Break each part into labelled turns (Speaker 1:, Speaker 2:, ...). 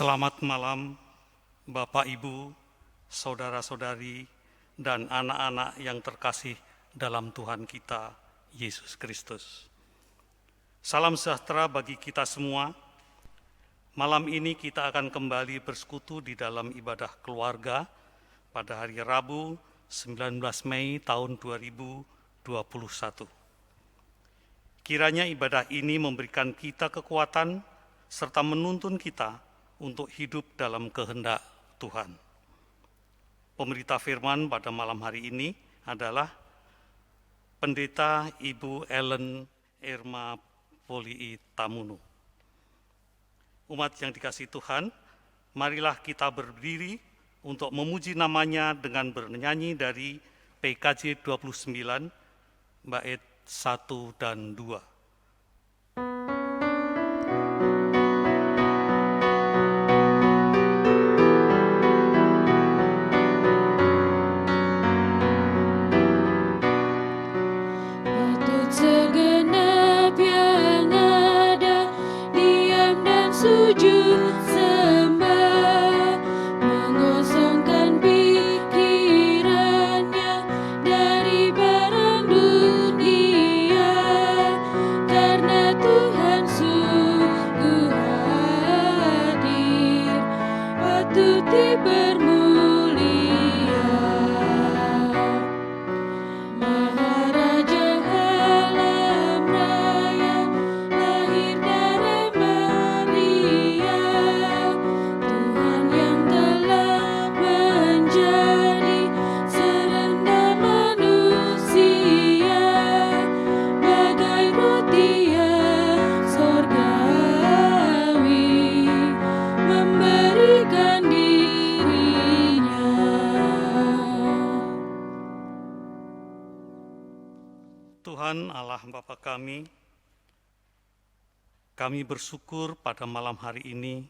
Speaker 1: Selamat malam, Bapak, Ibu, saudara-saudari, dan anak-anak yang terkasih dalam Tuhan kita, Yesus Kristus. Salam sejahtera bagi kita semua. Malam ini kita akan kembali bersekutu di dalam ibadah keluarga pada hari Rabu 19 Mei tahun 2021. Kiranya ibadah ini memberikan kita kekuatan serta menuntun kita untuk hidup dalam kehendak Tuhan. Pemberita firman pada malam hari ini adalah Pendeta Ibu Ellen Irma Polii Tamunu. Umat yang dikasihi Tuhan, marilah kita berdiri untuk memuji namanya dengan bernyanyi dari PKJ 29, bait 1 dan 2. Tuhan Allah Bapa kami bersyukur pada malam hari ini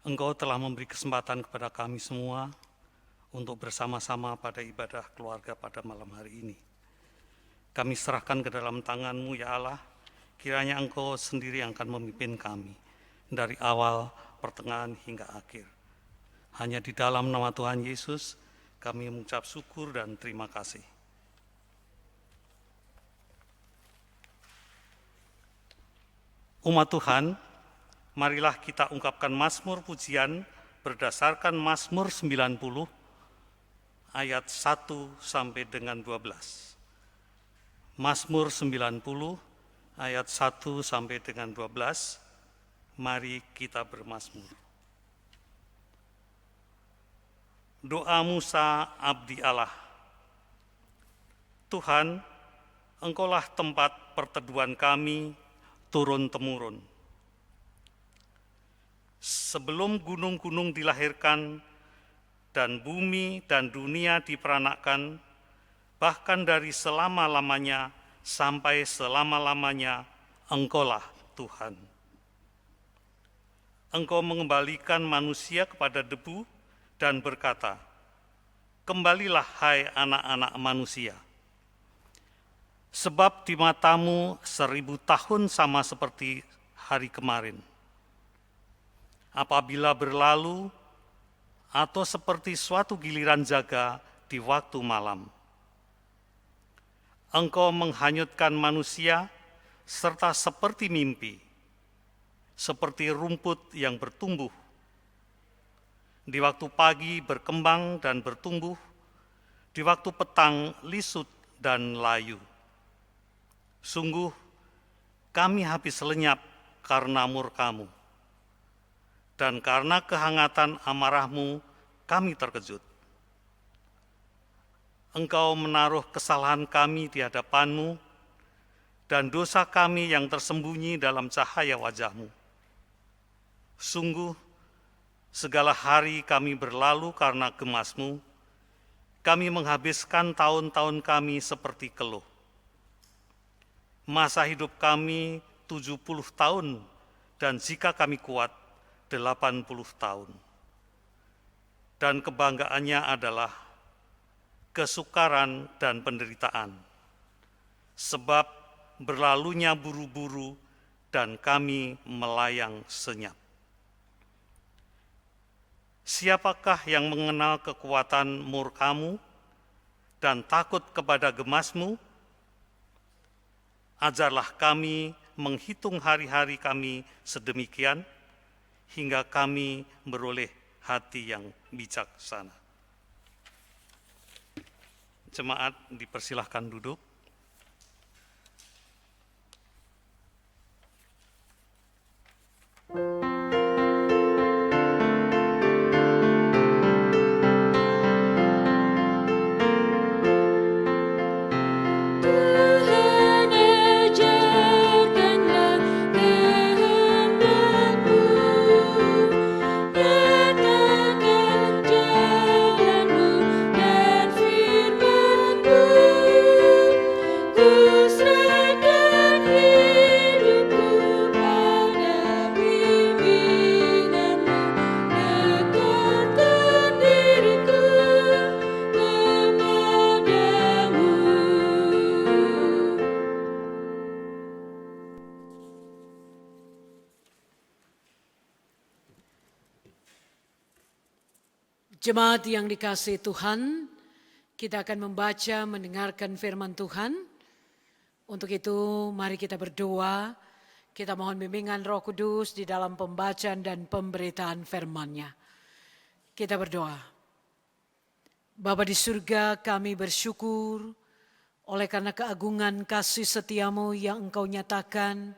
Speaker 1: Engkau telah memberi kesempatan kepada kami semua untuk bersama-sama pada ibadah keluarga pada malam hari ini. Kami serahkan ke dalam tangan-Mu ya Allah, kiranya Engkau sendiri yang akan memimpin kami dari awal, pertengahan hingga akhir. Hanya di dalam nama Tuhan Yesus kami mengucap syukur dan terima kasih. Umat Tuhan, marilah kita ungkapkan mazmur pujian berdasarkan Mazmur 90 ayat 1 sampai dengan 12. Mazmur 90 ayat 1 sampai dengan 12. Mari kita bermazmur. Doa Musa abdi Allah. Tuhan, Engkaulah tempat perteduhan kami turun-temurun. Sebelum gunung-gunung dilahirkan dan bumi dan dunia diperanakkan, bahkan dari selama-lamanya sampai selama-lamanya, Engkaulah Tuhan. Engkau mengembalikan manusia kepada debu dan berkata, "Kembalilah hai anak-anak manusia. Sebab di matamu 1000 tahun sama seperti hari kemarin. Apabila berlalu atau seperti suatu giliran jaga di waktu malam. Engkau menghanyutkan manusia serta seperti mimpi, seperti rumput yang bertumbuh. Di waktu pagi berkembang dan bertumbuh, di waktu petang lisut dan layu. Sungguh, kami habis lenyap karena murka-Mu, dan karena kehangatan amarah-Mu kami terkejut. Engkau menaruh kesalahan kami di hadapan-Mu, dan dosa kami yang tersembunyi dalam cahaya wajah-Mu. Sungguh, segala hari kami berlalu karena gemas-Mu, kami menghabiskan tahun-tahun kami seperti keluh. Masa hidup kami 70 tahun, dan jika kami kuat, 80 tahun. Dan kebanggaannya adalah kesukaran dan penderitaan, sebab berlalunya buru-buru dan kami melayang senyap. Siapakah yang mengenal kekuatan murkamu dan takut kepada gemasmu? Ajarlah kami menghitung hari-hari kami sedemikian, hingga kami beroleh hati yang bijaksana. Jemaat dipersilahkan duduk.
Speaker 2: Jemaat yang dikasihi Tuhan, kita akan membaca, mendengarkan firman Tuhan. Untuk itu mari kita berdoa, kita mohon bimbingan Roh Kudus di dalam pembacaan dan pemberitaan firman-Nya. Kita berdoa. Bapa di surga, kami bersyukur oleh karena keagungan kasih setiamu yang Engkau nyatakan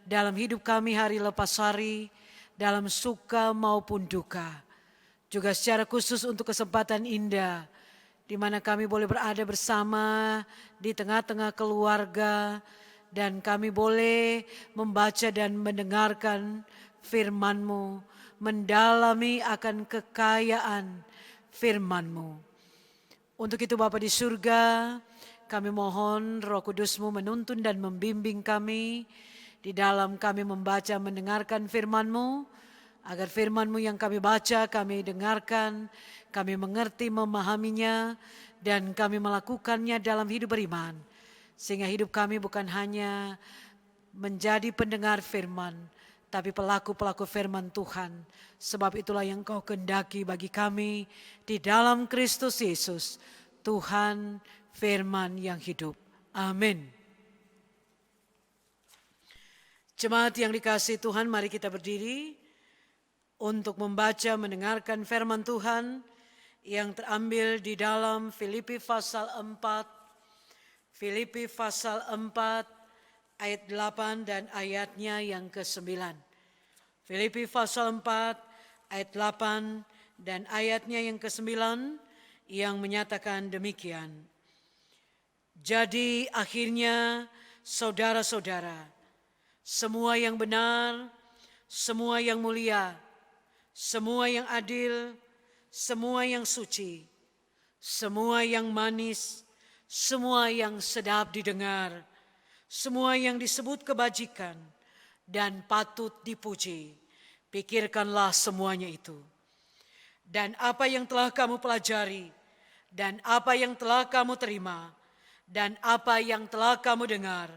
Speaker 2: dalam hidup kami hari lepas hari, dalam suka maupun duka. Juga secara khusus untuk kesempatan indah, di mana kami boleh berada bersama di tengah-tengah keluarga, dan kami boleh membaca dan mendengarkan firman-Mu, mendalami akan kekayaan firman-Mu. Untuk itu Bapa di surga, kami mohon Roh Kudus-Mu menuntun dan membimbing kami di dalam kami membaca mendengarkan firman-Mu, agar firman-Mu yang kami baca, kami dengarkan, kami mengerti, memahaminya, dan kami melakukannya dalam hidup beriman. Sehingga hidup kami bukan hanya menjadi pendengar firman, tapi pelaku-pelaku firman Tuhan. Sebab itulah yang Kau kehendaki bagi kami di dalam Kristus Yesus, Tuhan firman yang hidup. Amin. Jemaat yang dikasihi Tuhan, mari kita berdiri untuk membaca, mendengarkan firman Tuhan yang terambil di dalam Filipi pasal 4, Filipi pasal 4 ayat 8 dan ayatnya yang ke-9. Filipi pasal 4 ayat 8 dan ayatnya yang ke-9 yang menyatakan demikian. Jadi akhirnya saudara-saudara, semua yang benar, semua yang mulia, semua yang adil, semua yang suci, semua yang manis, semua yang sedap didengar, semua yang disebut kebajikan dan patut dipuji, pikirkanlah semuanya itu. Dan apa yang telah kamu pelajari, dan apa yang telah kamu terima, dan apa yang telah kamu dengar,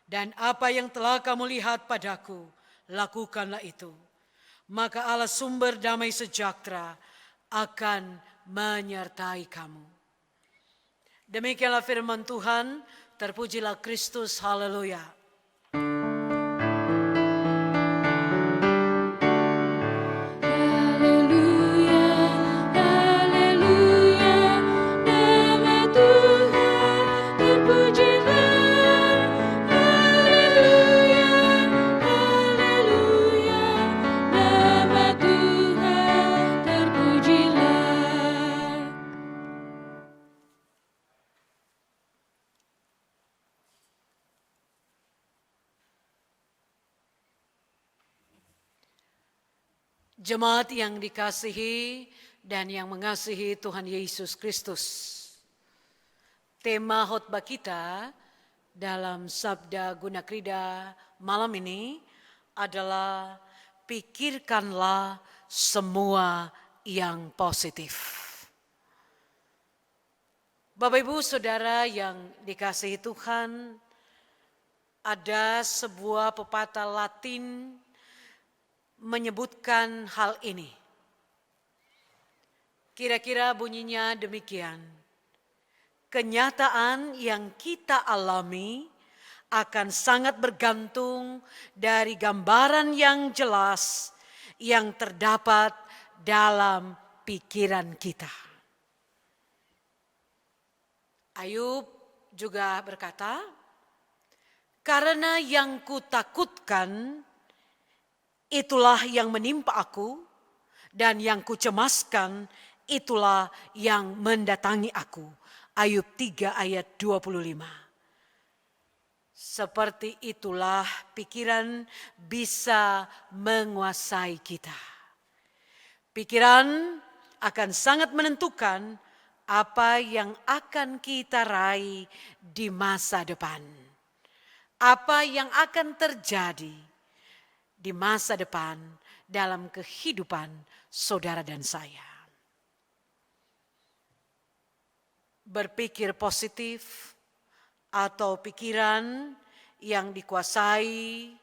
Speaker 2: dan apa yang telah kamu lihat padaku, lakukanlah itu. Maka Allah sumber damai sejahtera akan menyertai kamu. Demikianlah firman Tuhan, terpujilah Kristus, haleluya. Jemaat yang dikasihi dan yang mengasihi Tuhan Yesus Kristus. Tema khotbah kita dalam Sabda Guna Krida malam ini adalah pikirkanlah semua yang positif. Bapak Ibu Saudara yang dikasihi Tuhan, ada sebuah pepatah Latin menyebutkan hal ini. Kira-kira bunyinya demikian. Kenyataan yang kita alami akan sangat bergantung dari gambaran yang jelas yang terdapat dalam pikiran kita. Ayub juga berkata, karena yang kutakutkan itulah yang menimpa aku, dan yang kucemaskan itulah yang mendatangi aku. Ayub 3 ayat 25. Seperti itulah pikiran bisa menguasai kita. Pikiran akan sangat menentukan apa yang akan kita raih di masa depan. Apa yang akan terjadi di masa depan dalam kehidupan saudara dan saya. Berpikir positif atau pikiran yang dikuasai,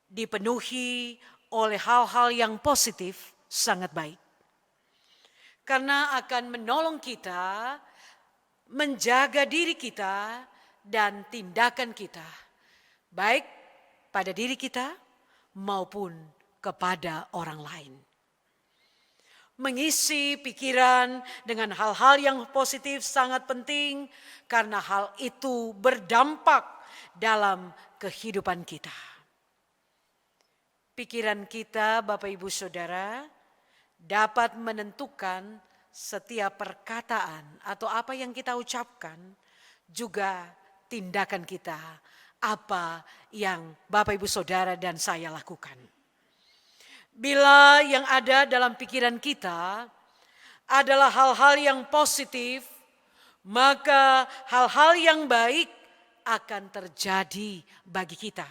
Speaker 2: dipenuhi oleh hal-hal yang positif sangat baik. Karena akan menolong kita menjaga diri kita dan tindakan kita, baik pada diri kita maupun kepada orang lain. Mengisi pikiran dengan hal-hal yang positif sangat penting karena hal itu berdampak dalam kehidupan kita. Pikiran kita, Bapak Ibu Saudara, dapat menentukan setiap perkataan atau apa yang kita ucapkan, juga tindakan kita, apa yang Bapak Ibu Saudara dan saya lakukan. Bila yang ada dalam pikiran kita adalah hal-hal yang positif, maka hal-hal yang baik akan terjadi bagi kita.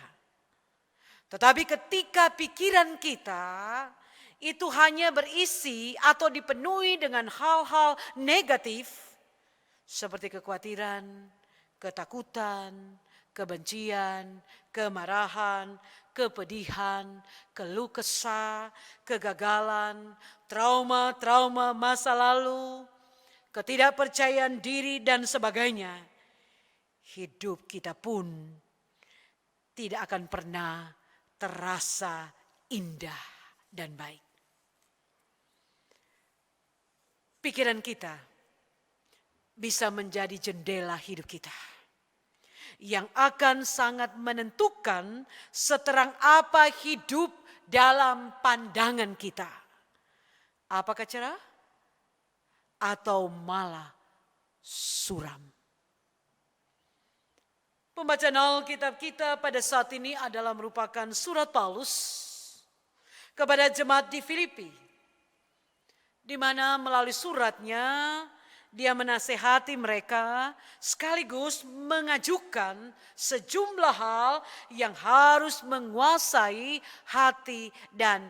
Speaker 2: Tetapi ketika pikiran kita itu hanya berisi atau dipenuhi dengan hal-hal negatif, seperti kekhawatiran, ketakutan, kebencian, kemarahan, kepedihan, keluh kesah, kegagalan, trauma-trauma masa lalu, ketidakpercayaan diri dan sebagainya, hidup kita pun tidak akan pernah terasa indah dan baik. Pikiran kita bisa menjadi jendela hidup kita yang akan sangat menentukan seterang apa hidup dalam pandangan kita. Apakah cerah atau malah suram? Pembacaan Alkitab kita pada saat ini adalah merupakan surat Paulus kepada jemaat di Filipi, di mana melalui suratnya dia menasehati mereka sekaligus mengajukan sejumlah hal yang harus menguasai hati dan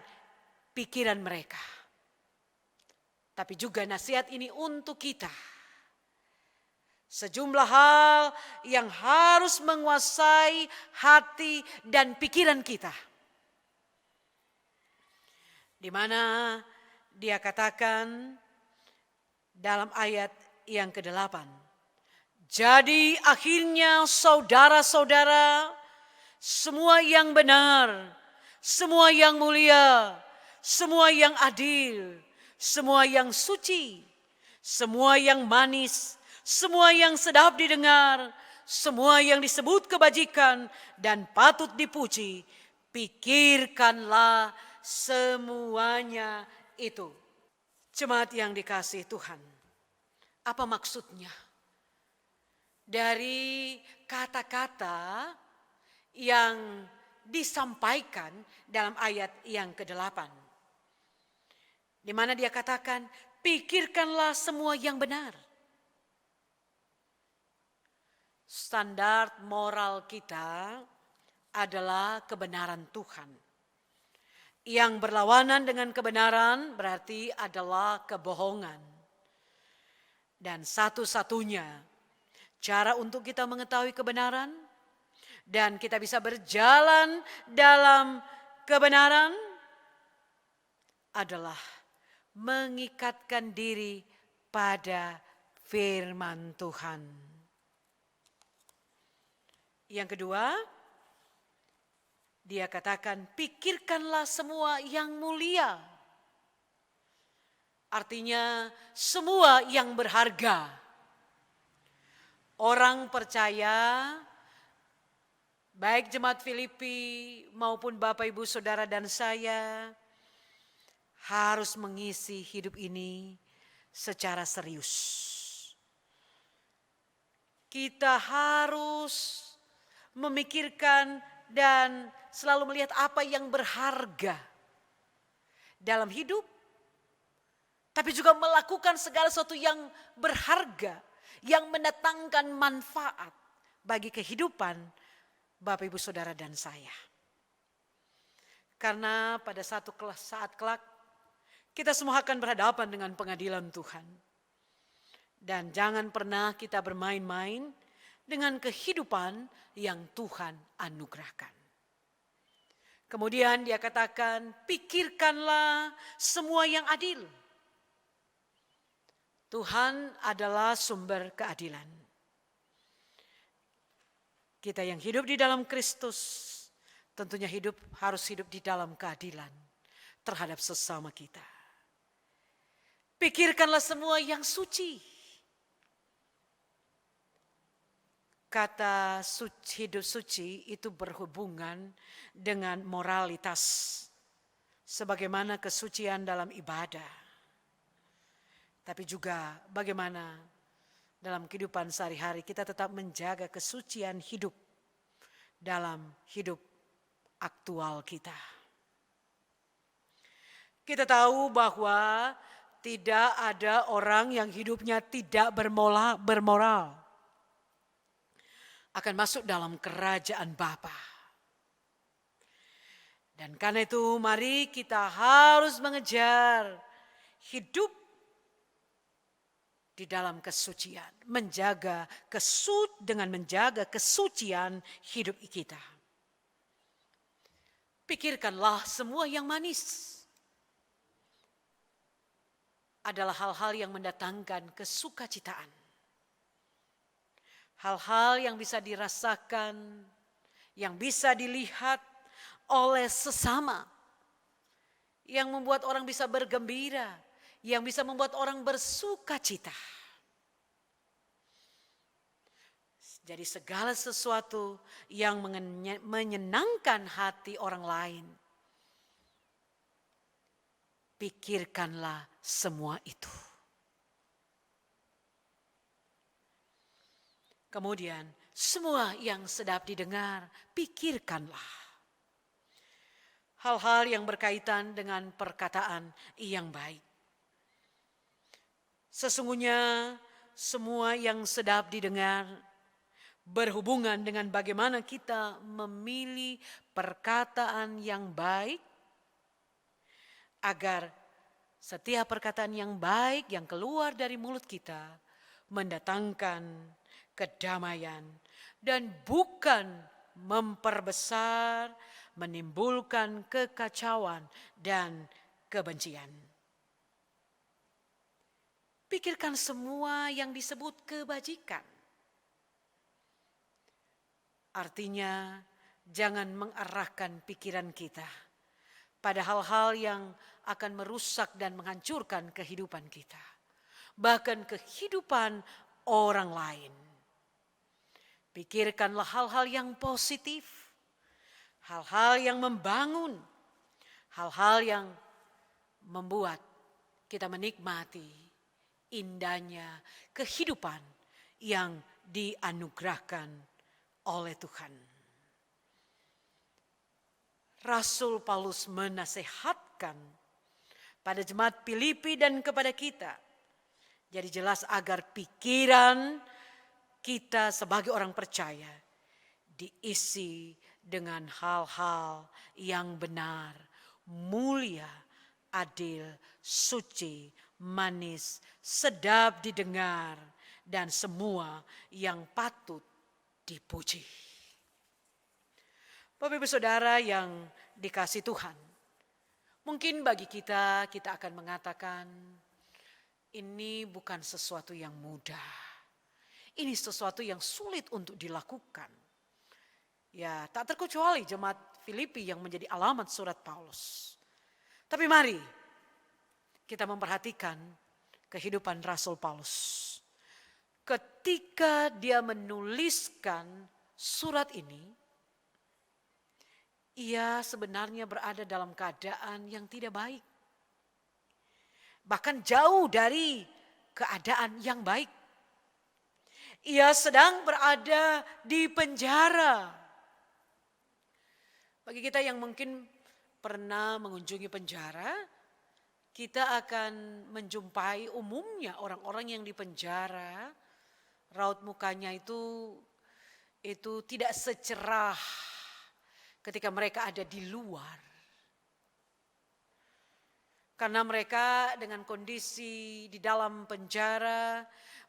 Speaker 2: pikiran mereka. Tapi juga nasihat ini untuk kita. Sejumlah hal yang harus menguasai hati dan pikiran kita. Di mana dia katakan dalam ayat yang ke-8. Jadi akhirnya saudara-saudara, semua yang benar, semua yang mulia, semua yang adil, semua yang suci, semua yang manis, semua yang sedap didengar, semua yang disebut kebajikan dan patut dipuji, pikirkanlah semuanya itu. Jemaat yang dikasihi Tuhan, apa maksudnya dari kata-kata yang disampaikan dalam ayat yang ke-8? Di mana dia katakan, pikirkanlah semua yang benar. Standar moral kita adalah kebenaran Tuhan. Yang berlawanan dengan kebenaran berarti adalah kebohongan. Dan satu-satunya cara untuk kita mengetahui kebenaran dan kita bisa berjalan dalam kebenaran adalah mengikatkan diri pada firman Tuhan. Yang kedua, dia katakan, pikirkanlah semua yang mulia. Artinya semua yang berharga. Orang percaya, baik jemaat Filipi maupun Bapak Ibu Saudara dan saya, harus mengisi hidup ini secara serius. Kita harus memikirkan dan selalu melihat apa yang berharga dalam hidup, tapi juga melakukan segala sesuatu yang berharga, yang mendatangkan manfaat bagi kehidupan Bapak Ibu Saudara dan saya. Karena pada satu saat kelak, kita semua akan berhadapan dengan pengadilan Tuhan. Dan jangan pernah kita bermain-main dengan kehidupan yang Tuhan anugerahkan. Kemudian dia katakan, pikirkanlah semua yang adil. Tuhan adalah sumber keadilan. Kita yang hidup di dalam Kristus, tentunya harus hidup di dalam keadilan terhadap sesama kita. Pikirkanlah semua yang suci. Kata hidup suci itu berhubungan dengan moralitas, sebagaimana kesucian dalam ibadah. Tapi juga bagaimana dalam kehidupan sehari-hari kita tetap menjaga kesucian hidup dalam hidup aktual kita. Kita tahu bahwa tidak ada orang yang hidupnya tidak bermoral akan masuk dalam kerajaan Bapa. Dan karena itu mari kita harus mengejar hidup di dalam kesucian, dengan menjaga kesucian hidup kita. Pikirkanlah semua yang manis adalah hal-hal yang mendatangkan kesukacitaan. Hal-hal yang bisa dirasakan, yang bisa dilihat oleh sesama, yang membuat orang bisa bergembira, yang bisa membuat orang bersukacita. Jadi segala sesuatu yang menyenangkan hati orang lain, pikirkanlah semua itu. Kemudian semua yang sedap didengar, pikirkanlah. Hal-hal yang berkaitan dengan perkataan yang baik. Sesungguhnya semua yang sedap didengar berhubungan dengan bagaimana kita memilih perkataan yang baik, agar setiap perkataan yang baik yang keluar dari mulut kita mendatangkan kedamaian dan bukan memperbesar, menimbulkan kekacauan dan kebencian. Pikirkan semua yang disebut kebajikan. Artinya jangan mengarahkan pikiran kita pada hal-hal yang akan merusak dan menghancurkan kehidupan kita, bahkan kehidupan orang lain. Pikirkanlah hal-hal yang positif, hal-hal yang membangun, hal-hal yang membuat kita menikmati indahnya kehidupan yang dianugerahkan oleh Tuhan. Rasul Paulus menasehatkan pada jemaat Filipi dan kepada kita. Jadi jelas agar pikiran kita sebagai orang percaya diisi dengan hal-hal yang benar, mulia, adil, suci, manis, sedap didengar, dan semua yang patut dipuji. Bapak Ibu Saudara yang dikasihi Tuhan, Mungkin bagi kita akan mengatakan, ini bukan sesuatu yang mudah. Ini sesuatu yang sulit untuk dilakukan. Ya, tak terkecuali jemaat Filipi yang menjadi alamat surat Paulus. Tapi mari kita memperhatikan kehidupan Rasul Paulus. Ketika dia menuliskan surat ini, ia sebenarnya berada dalam keadaan yang tidak baik. Bahkan jauh dari keadaan yang baik. Ia sedang berada di penjara. Bagi kita yang mungkin pernah mengunjungi penjara, kita akan menjumpai umumnya orang-orang yang di penjara, raut mukanya itu tidak secerah ketika mereka ada di luar. Karena mereka dengan kondisi di dalam penjara,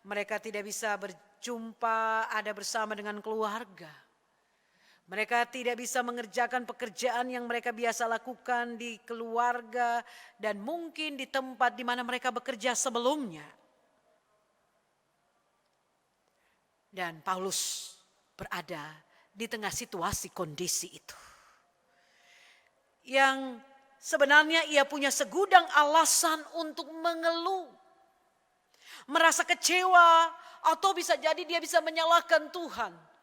Speaker 2: mereka tidak bisa berjumpa, ada bersama dengan keluarga. Mereka tidak bisa mengerjakan pekerjaan yang mereka biasa lakukan di keluarga dan mungkin di tempat di mana mereka bekerja sebelumnya. Dan Paulus berada di tengah situasi kondisi itu. Yang sebenarnya ia punya segudang alasan untuk mengeluh. Merasa kecewa atau bisa jadi dia bisa menyalahkan Tuhan.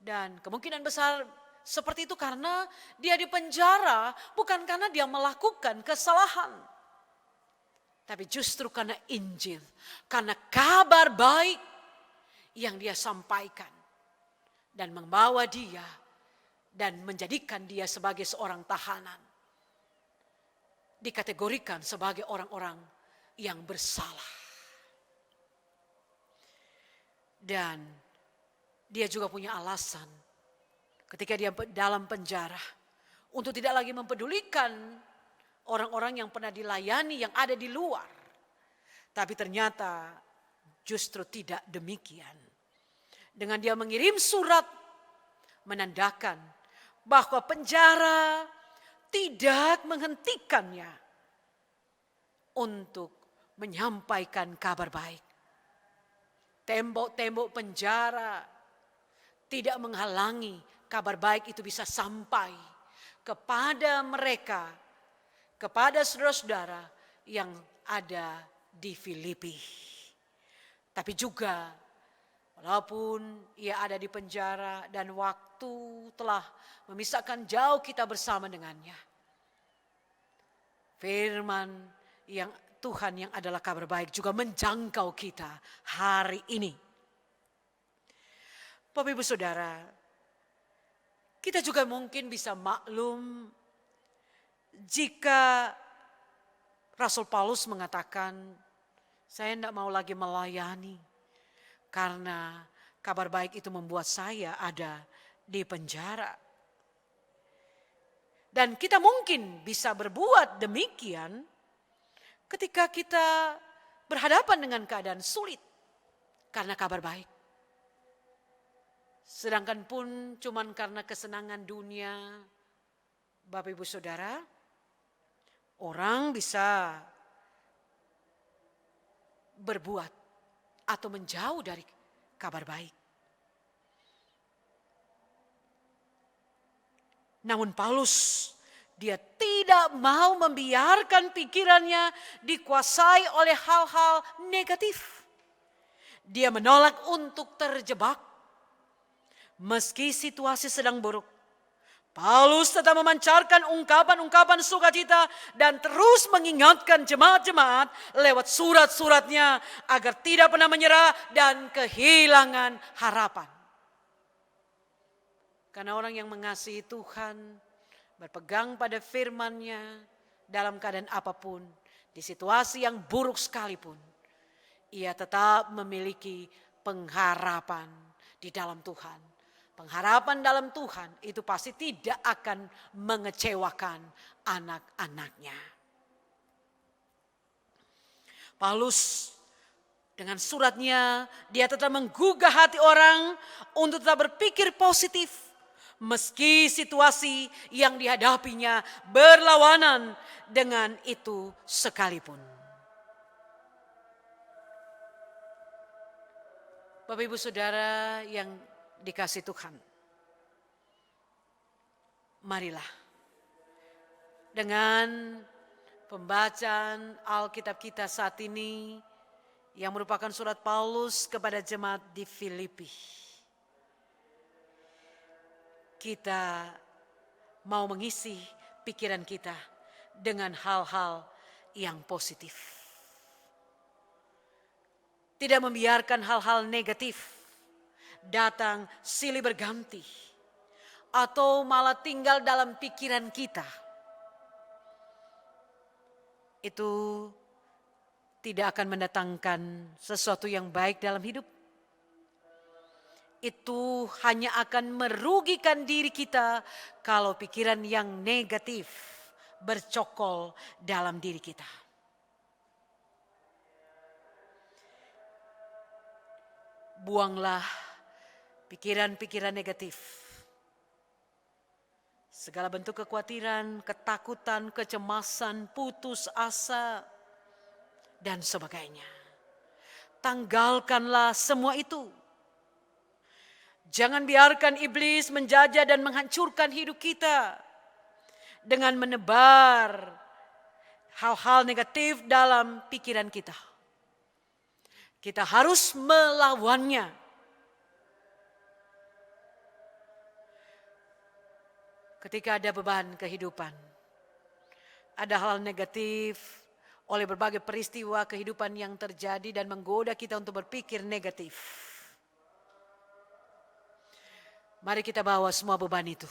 Speaker 2: Dan kemungkinan besar seperti itu karena dia di penjara bukan karena dia melakukan kesalahan. Tapi justru karena Injil, karena kabar baik yang dia sampaikan. Dan membawa dia dan menjadikan dia sebagai seorang tahanan. Dikategorikan sebagai orang-orang yang bersalah. Dan dia juga punya alasan ketika dia dalam penjara untuk tidak lagi mempedulikan orang-orang yang pernah dilayani yang ada di luar. Tapi ternyata justru tidak demikian. Dengan dia mengirim surat menandakan bahwa penjara tidak menghentikannya untuk menyampaikan kabar baik. Tembok-tembok penjara tidak menghalangi kabar baik itu bisa sampai kepada mereka, kepada saudara-saudara yang ada di Filipi. Tapi juga walaupun ia ada di penjara dan waktu telah memisahkan jauh kita bersama dengannya. Firman yang Tuhan yang adalah kabar baik juga menjangkau kita hari ini. Bapak Ibu Saudara, kita juga mungkin bisa maklum jika Rasul Paulus mengatakan, saya tidak mau lagi melayani karena kabar baik itu membuat saya ada di penjara. Dan kita mungkin bisa berbuat demikian ketika kita berhadapan dengan keadaan sulit karena kabar baik. Sedangkan pun cuman karena kesenangan dunia, Bapak Ibu Saudara, orang bisa berbuat atau menjauh dari kabar baik. Namun Paulus, dia tidak mau membiarkan pikirannya dikuasai oleh hal-hal negatif. Dia menolak untuk terjebak. Meski situasi sedang buruk, Paulus tetap memancarkan ungkapan-ungkapan sukacita dan terus mengingatkan jemaat-jemaat lewat surat-suratnya agar tidak pernah menyerah dan kehilangan harapan. Karena orang yang mengasihi Tuhan, berpegang pada firman-Nya dalam keadaan apapun, di situasi yang buruk sekalipun, ia tetap memiliki pengharapan di dalam Tuhan. Pengharapan dalam Tuhan itu pasti tidak akan mengecewakan anak-anaknya. Paulus dengan suratnya dia tetap menggugah hati orang untuk tetap berpikir positif. Meski situasi yang dihadapinya berlawanan dengan itu sekalipun. Bapak Ibu Saudara yang dikasihi Tuhan, marilah dengan pembacaan Alkitab kita saat ini yang merupakan surat Paulus kepada jemaat di Filipi, kita mau mengisi pikiran kita dengan hal-hal yang positif. Tidak membiarkan hal-hal negatif datang silih berganti atau malah tinggal dalam pikiran kita. Itu tidak akan mendatangkan sesuatu yang baik dalam hidup. Itu hanya akan merugikan diri kita kalau pikiran yang negatif bercokol dalam diri kita. Buanglah pikiran-pikiran negatif. Segala bentuk kekhawatiran, ketakutan, kecemasan, putus asa, dan sebagainya. Tanggalkanlah semua itu. Jangan biarkan iblis menjajah dan menghancurkan hidup kita dengan menebar hal-hal negatif dalam pikiran kita. Kita harus melawannya. Ketika ada beban kehidupan, ada hal negatif oleh berbagai peristiwa kehidupan yang terjadi dan menggoda kita untuk berpikir negatif. Mari kita bawa semua beban itu.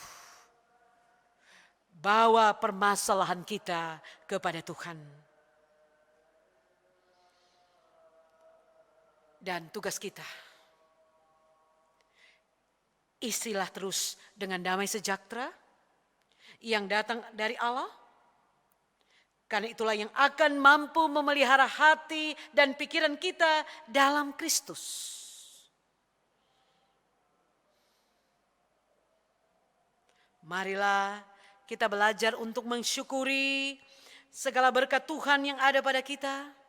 Speaker 2: Bawa permasalahan kita kepada Tuhan. Dan tugas kita, isilah terus dengan damai sejahtera yang datang dari Allah. Karena itulah yang akan mampu memelihara hati dan pikiran kita dalam Kristus. Marilah kita belajar untuk mensyukuri segala berkat Tuhan yang ada pada kita.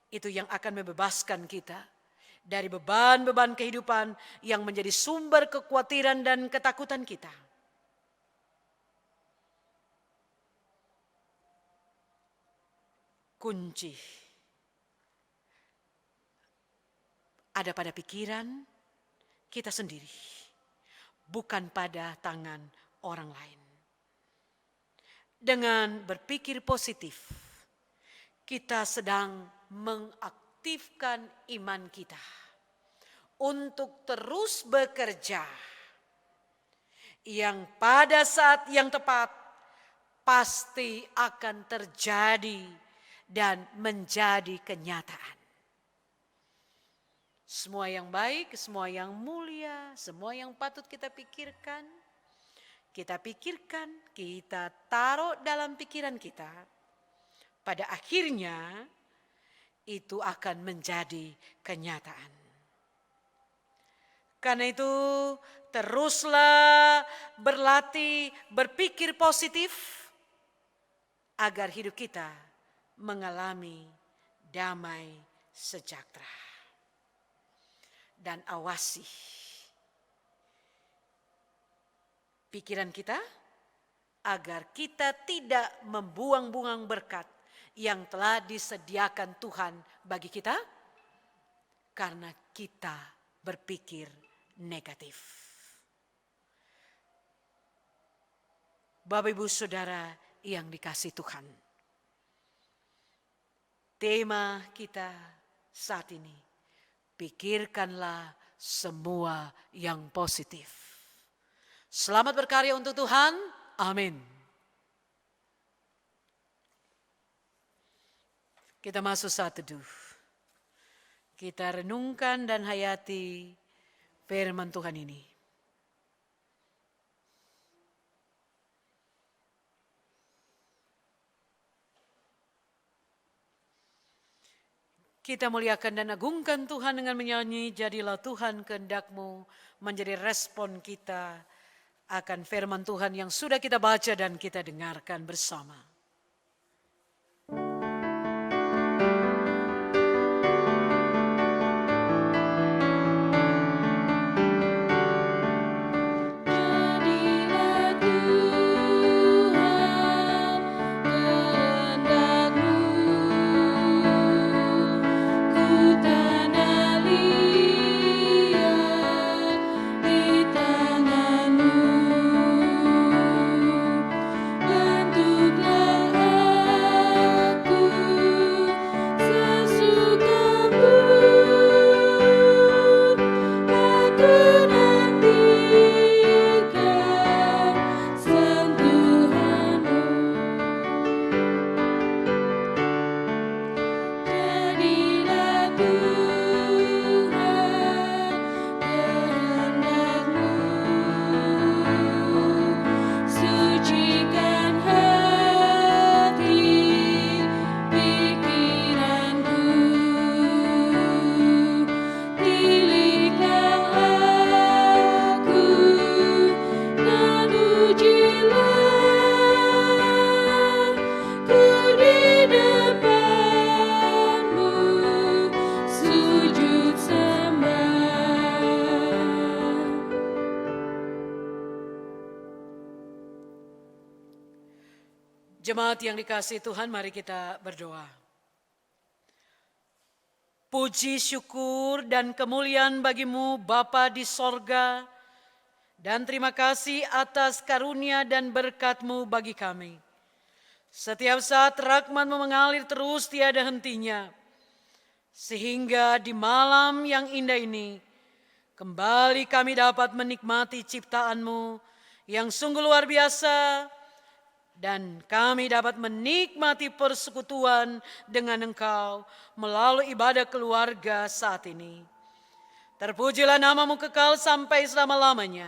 Speaker 2: Itu yang akan membebaskan kita dari beban-beban kehidupan yang menjadi sumber kekhawatiran dan ketakutan kita. Kunci ada pada pikiran kita sendiri, bukan pada tangan orang lain. Dengan berpikir positif, kita sedang mengaktifkan iman kita untuk terus bekerja yang pada saat yang tepat pasti akan terjadi dan menjadi kenyataan. Semua yang baik, semua yang mulia, semua yang patut kita pikirkan, kita taruh dalam pikiran kita. Pada akhirnya itu akan menjadi kenyataan. Karena itu teruslah berlatih berpikir positif agar hidup kita mengalami damai sejahtera. Dan awasi pikiran kita agar kita tidak membuang-buang berkat yang telah disediakan Tuhan bagi kita karena kita berpikir negatif. Bapak Ibu Saudara yang dikasihi Tuhan, tema kita saat ini, pikirkanlah semua yang positif. Selamat berkarya untuk Tuhan. Amin. Kita masuk saat teduh. Kita renungkan dan hayati firman Tuhan ini. Kita muliakan dan agungkan Tuhan dengan menyanyi, jadilah Tuhan kehendak-Mu, menjadi respon kita akan firman Tuhan yang sudah kita baca dan kita dengarkan bersama. Jemaat yang dikasihi Tuhan, mari kita berdoa. Puji, syukur, dan kemuliaan bagimu Bapa di sorga, dan terima kasih atas karunia dan berkat-Mu bagi kami. Setiap saat rahmat-Mu mengalir terus tiada hentinya, sehingga di malam yang indah ini, kembali kami dapat menikmati ciptaan-Mu yang sungguh luar biasa, dan kami dapat menikmati persekutuan dengan Engkau melalui ibadah keluarga saat ini. Terpujilah nama-Mu kekal sampai selama-lamanya.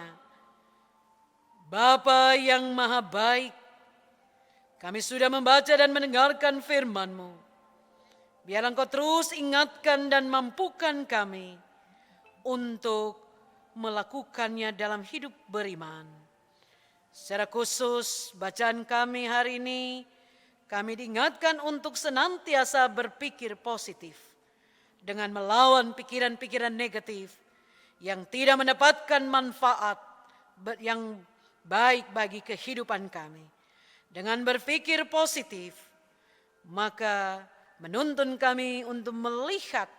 Speaker 2: Bapa yang maha baik, kami sudah membaca dan mendengarkan firman-Mu. Biar Engkau terus ingatkan dan mampukan kami untuk melakukannya dalam hidup beriman. Secara khusus bacaan kami hari ini, kami diingatkan untuk senantiasa berpikir positif dengan melawan pikiran-pikiran negatif yang tidak mendapatkan manfaat yang baik bagi kehidupan kami. Dengan berpikir positif, maka menuntun kami untuk melihat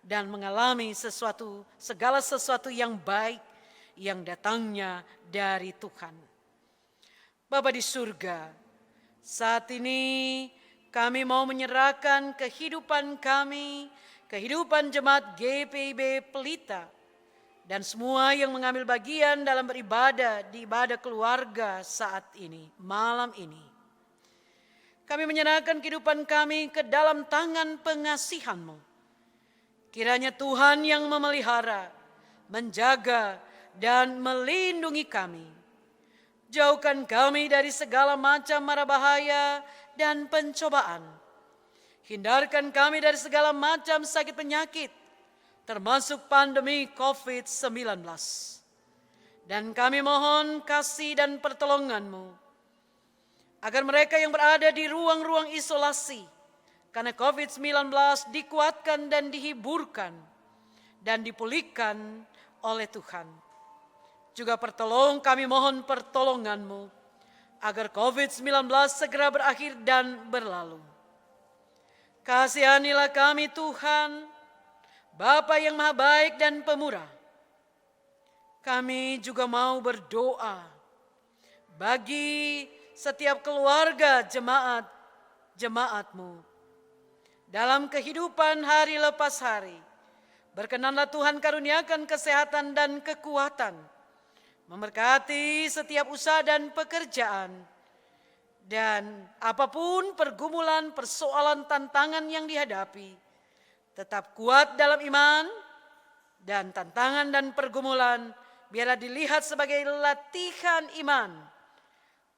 Speaker 2: dan mengalami segala sesuatu yang baik yang datangnya dari Tuhan. Bapa di surga, saat ini kami mau menyerahkan kehidupan kami, kehidupan jemaat GPIB Pelita, dan semua yang mengambil bagian dalam beribadah di ibadah keluarga saat ini, malam ini. Kami menyerahkan kehidupan kami ke dalam tangan pengasihan-Mu. Kiranya Tuhan yang memelihara, menjaga, dan melindungi kami. Jauhkan kami dari segala macam mara bahaya dan pencobaan. Hindarkan kami dari segala macam sakit penyakit, termasuk pandemi COVID-19. Dan kami mohon kasih dan pertolongan-Mu, agar mereka yang berada di ruang-ruang isolasi karena COVID-19 dikuatkan dan dihiburkan dan dipulihkan oleh Tuhan. Juga kami mohon pertolongan-Mu agar COVID-19 segera berakhir dan berlalu. Kasihanilah kami Tuhan, Bapa yang maha baik dan pemurah. Kami juga mau berdoa bagi setiap keluarga jemaat-Mu dalam kehidupan hari lepas hari. Berkenanlah Tuhan karuniakan kesehatan dan kekuatan, memberkati setiap usaha dan pekerjaan, dan apapun pergumulan, persoalan, tantangan yang dihadapi, tetap kuat dalam iman, dan tantangan dan pergumulan biarlah dilihat sebagai latihan iman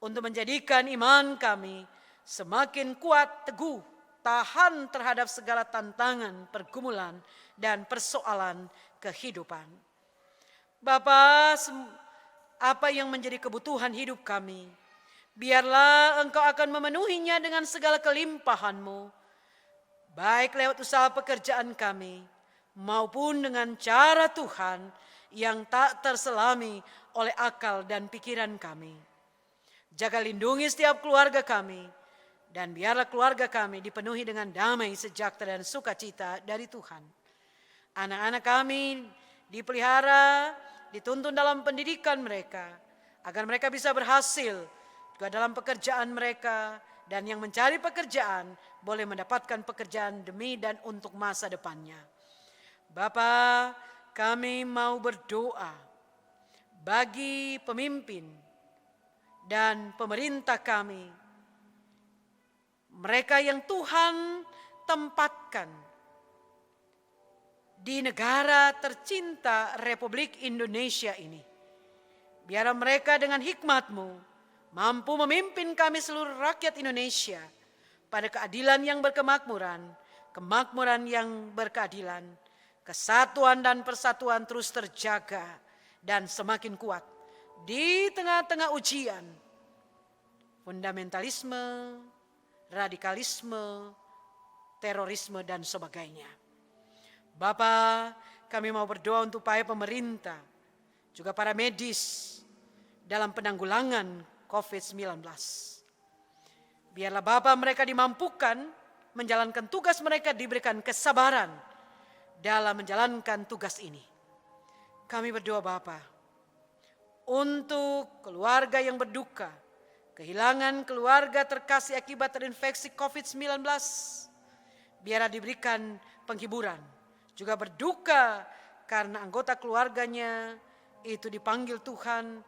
Speaker 2: untuk menjadikan iman kami semakin kuat, teguh, tahan terhadap segala tantangan, pergumulan, dan persoalan kehidupan. Bapa, apa yang menjadi kebutuhan hidup kami. Biarlah Engkau akan memenuhinya dengan segala kelimpahan-Mu, baik lewat usaha pekerjaan kami, maupun dengan cara Tuhan yang tak terselami oleh akal dan pikiran kami. Jaga lindungi setiap keluarga kami, dan biarlah keluarga kami dipenuhi dengan damai, sejahtera, dan sukacita dari Tuhan. Anak-anak kami dipelihara, dituntun dalam pendidikan mereka, agar mereka bisa berhasil juga dalam pekerjaan mereka, dan yang mencari pekerjaan boleh mendapatkan pekerjaan demi dan untuk masa depannya. Bapa, kami mau berdoa bagi pemimpin dan pemerintah kami, mereka yang Tuhan tempatkan di negara tercinta Republik Indonesia ini. Biarlah mereka dengan hikmat-Mu mampu memimpin kami seluruh rakyat Indonesia pada keadilan yang berkemakmuran, kemakmuran yang berkeadilan, kesatuan dan persatuan terus terjaga dan semakin kuat di tengah-tengah ujian, fundamentalisme, radikalisme, terorisme, dan sebagainya. Bapa, kami mau berdoa untuk upaya pemerintah, juga para medis dalam penanggulangan COVID-19. Biarlah Bapa mereka dimampukan menjalankan tugas mereka, diberikan kesabaran dalam menjalankan tugas ini. Kami berdoa Bapa untuk keluarga yang berduka, kehilangan keluarga terkasih akibat terinfeksi COVID-19. Biarlah diberikan penghiburan, juga berduka karena anggota keluarganya itu dipanggil Tuhan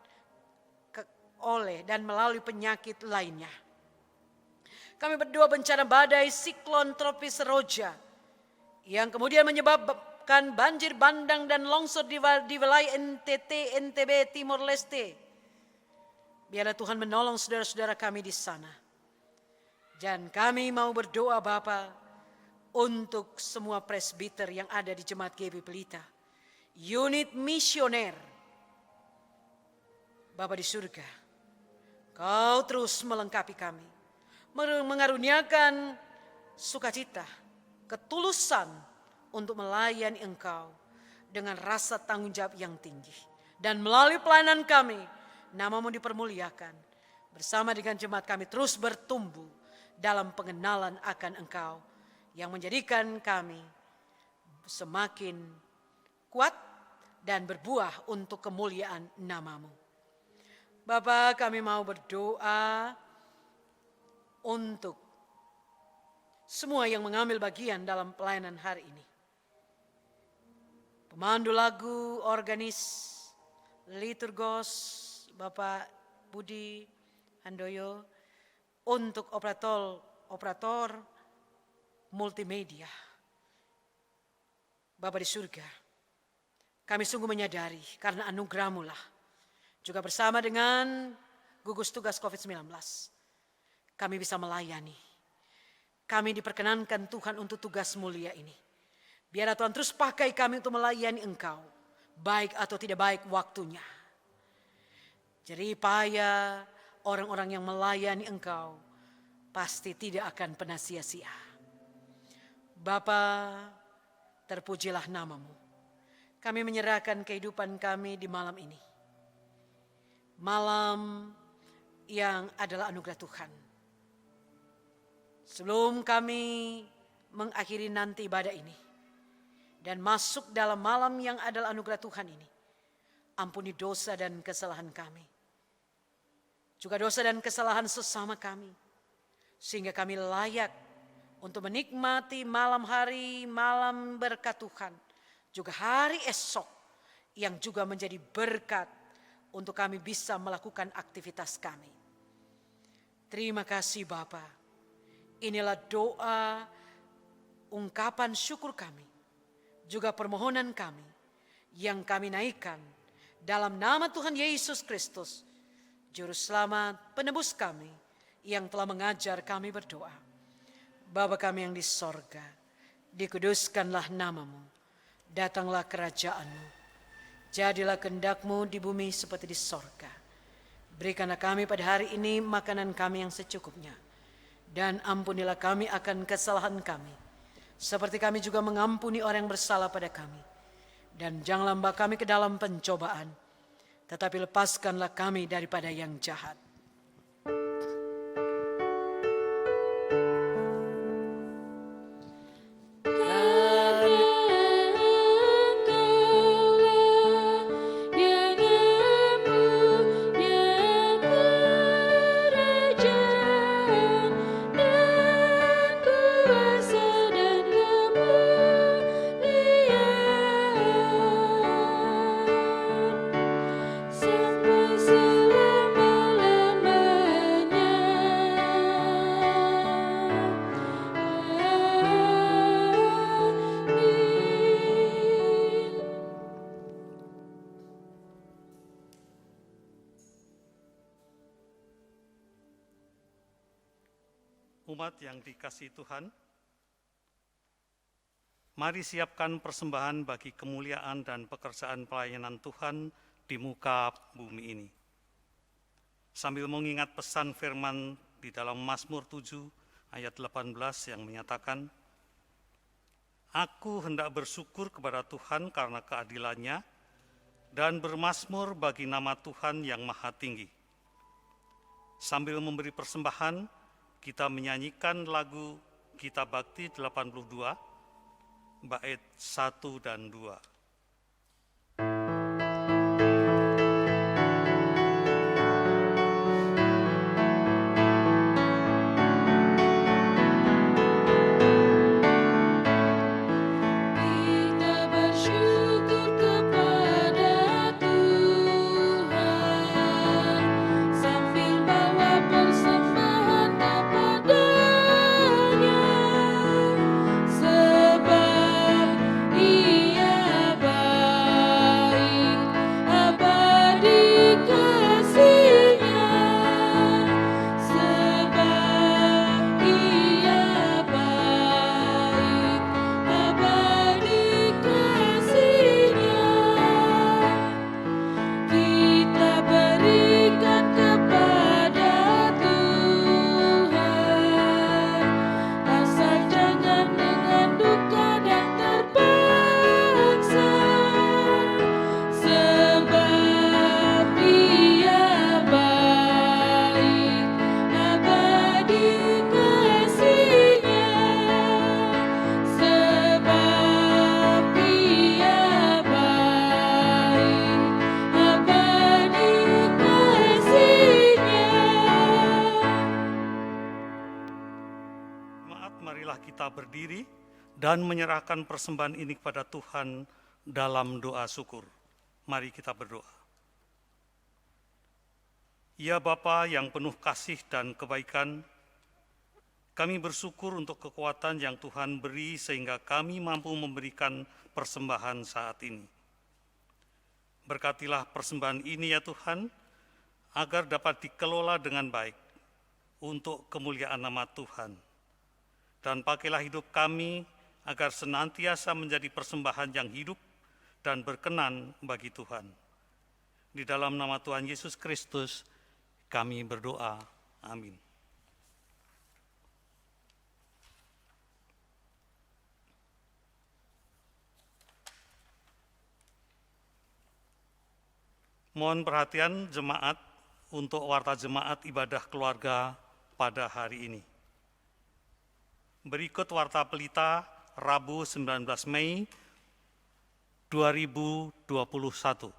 Speaker 2: oleh dan melalui penyakit lainnya. Kami berdoa bencana badai siklon tropis Roja yang kemudian menyebabkan banjir bandang dan longsor di wilayah NTT, NTB, Timor Leste. Biarlah Tuhan menolong saudara-saudara kami di sana. Dan kami mau berdoa Bapa untuk semua presbiter yang ada di Jemaat GBI Pelita, unit misioner. Bapa di surga, Kau terus melengkapi kami, mengaruniakan sukacita, ketulusan untuk melayani Engkau dengan rasa tanggung jawab yang tinggi. Dan melalui pelayanan kami, nama-Mu dipermuliakan. Bersama dengan jemaat kami terus bertumbuh dalam pengenalan akan Engkau, yang menjadikan kami semakin kuat dan berbuah untuk kemuliaan nama-Mu. Bapa, kami mau berdoa untuk semua yang mengambil bagian dalam pelayanan hari ini. Pemandu lagu, organis, liturgos, Bapak Budi Handoyo, untuk operator multimedia. Bapa di surga, kami sungguh menyadari karena anugerah-Mu lah, juga bersama dengan gugus tugas COVID-19, kami bisa melayani. Kami diperkenankan Tuhan untuk tugas mulia ini. Biarlah Tuhan terus pakai kami untuk melayani Engkau, baik atau tidak baik waktunya. Jerih payah orang-orang yang melayani Engkau pasti tidak akan pernah sia-sia. Bapa, terpujilah nama-Mu. Kami menyerahkan kehidupan kami di malam ini. Malam yang adalah anugerah Tuhan. Sebelum kami mengakhiri nanti ibadah ini dan masuk dalam malam yang adalah anugerah Tuhan ini, ampuni dosa dan kesalahan kami, juga dosa dan kesalahan sesama kami, sehingga kami layak untuk menikmati malam hari, malam berkat Tuhan, juga hari esok yang juga menjadi berkat untuk kami bisa melakukan aktivitas kami. Terima kasih Bapa. Inilah doa, ungkapan syukur kami, juga permohonan kami yang kami naikkan dalam nama Tuhan Yesus Kristus, Juru Selamat penebus kami yang telah mengajar kami berdoa. Bapa kami yang di sorga, dikuduskanlah nama-Mu, datanglah kerajaan-Mu. Jadilah kehendak-Mu di bumi seperti di sorga. Berikanlah kami pada hari ini makanan kami yang secukupnya. Dan ampunilah kami akan kesalahan kami, seperti kami juga mengampuni orang yang bersalah pada kami. Dan janganlah membawa kami ke dalam pencobaan, tetapi lepaskanlah kami daripada yang jahat.
Speaker 1: Umat yang dikasihi Tuhan, mari siapkan persembahan bagi kemuliaan dan pekerjaan pelayanan Tuhan di muka bumi ini. Sambil mengingat pesan firman di dalam Mazmur 7 ayat 18 yang menyatakan, Aku hendak bersyukur kepada Tuhan karena keadilannya dan bermazmur bagi nama Tuhan yang maha tinggi. Sambil memberi persembahan, kita menyanyikan lagu Gita Bakti 82, bait 1 dan 2. Kita berdiri dan menyerahkan persembahan ini kepada Tuhan dalam doa syukur. Mari kita berdoa. Ya Bapa yang penuh kasih dan kebaikan, kami bersyukur untuk kekuatan yang Tuhan beri sehingga kami mampu memberikan persembahan saat ini. Berkatilah persembahan ini ya Tuhan, agar dapat dikelola dengan baik untuk kemuliaan nama Tuhan. Dan pakailah hidup kami agar senantiasa menjadi persembahan yang hidup dan berkenan bagi Tuhan. Di dalam nama Tuhan Yesus Kristus kami berdoa. Amin. Mohon perhatian jemaat untuk warta jemaat ibadah keluarga pada hari ini. Berikut warta pelita Rabu 19 Mei 2021.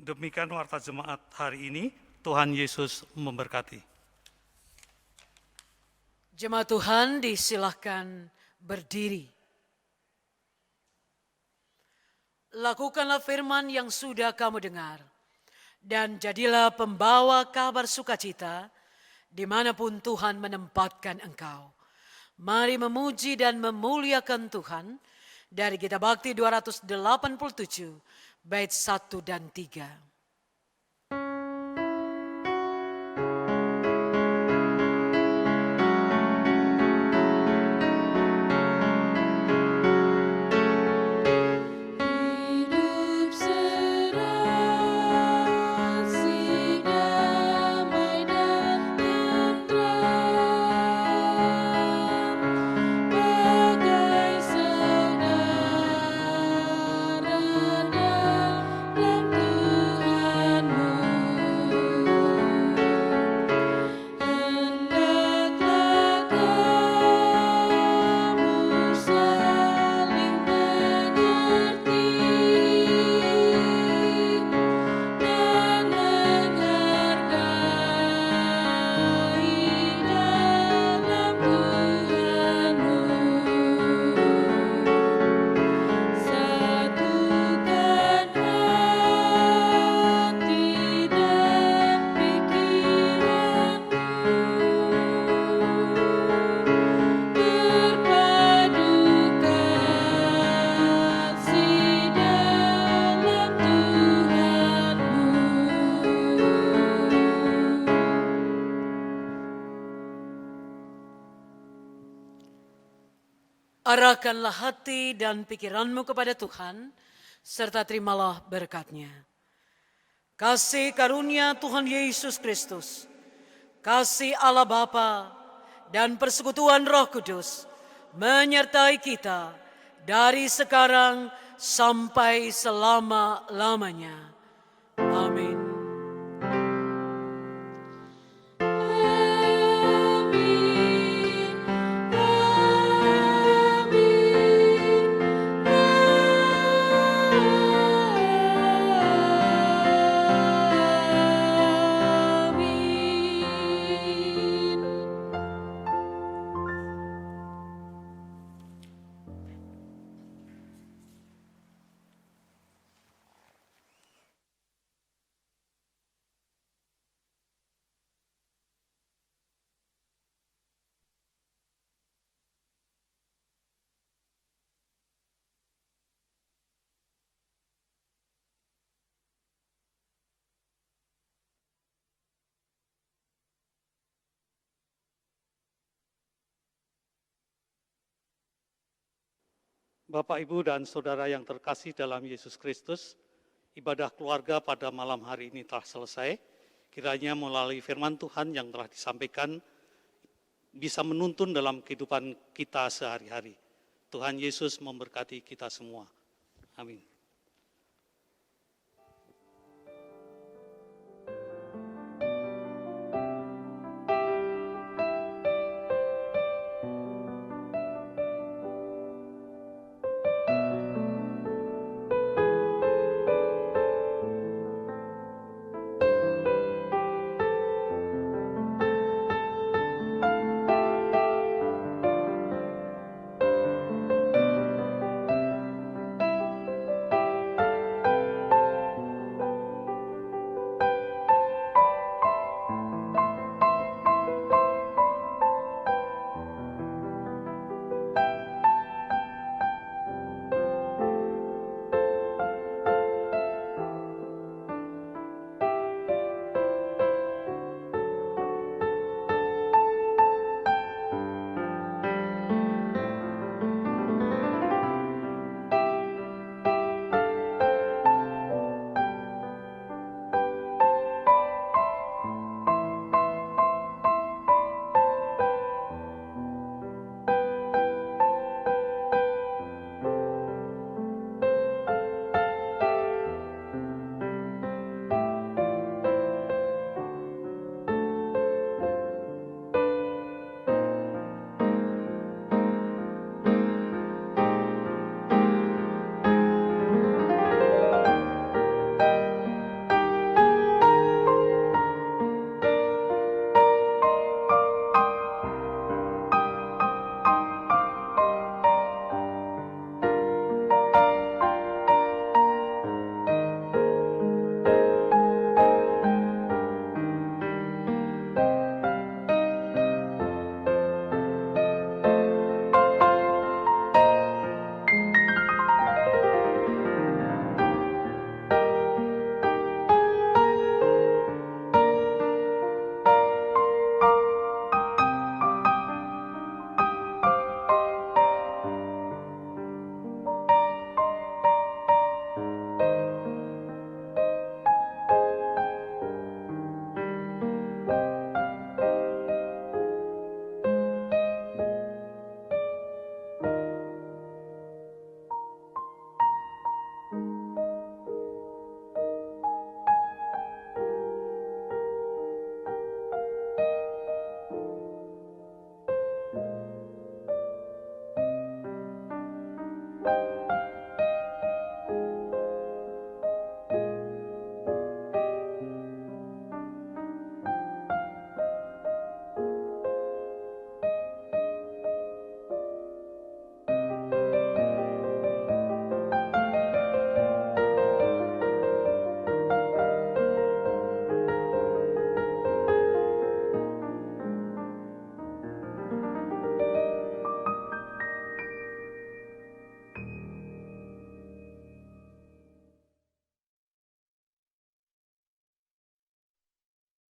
Speaker 1: Demikian warta jemaat hari ini. Tuhan Yesus memberkati.
Speaker 2: Jemaat Tuhan disilahkan berdiri. Lakukanlah firman yang sudah kamu dengar, dan jadilah pembawa kabar sukacita dimanapun Tuhan menempatkan engkau. Mari memuji dan memuliakan Tuhan dari Gita Bakti 287, bait 1 dan 3. Arahkanlah hati dan pikiranmu kepada Tuhan, serta terimalah berkat-Nya. Kasih karunia Tuhan Yesus Kristus, kasih Allah Bapa, dan persekutuan Roh Kudus menyertai kita dari sekarang sampai selama-lamanya. Amin.
Speaker 1: Bapak, Ibu, dan Saudara yang terkasih dalam Yesus Kristus, ibadah keluarga pada malam hari ini telah selesai. Kiranya melalui firman Tuhan yang telah disampaikan bisa menuntun dalam kehidupan kita sehari-hari. Tuhan Yesus memberkati kita semua. Amin.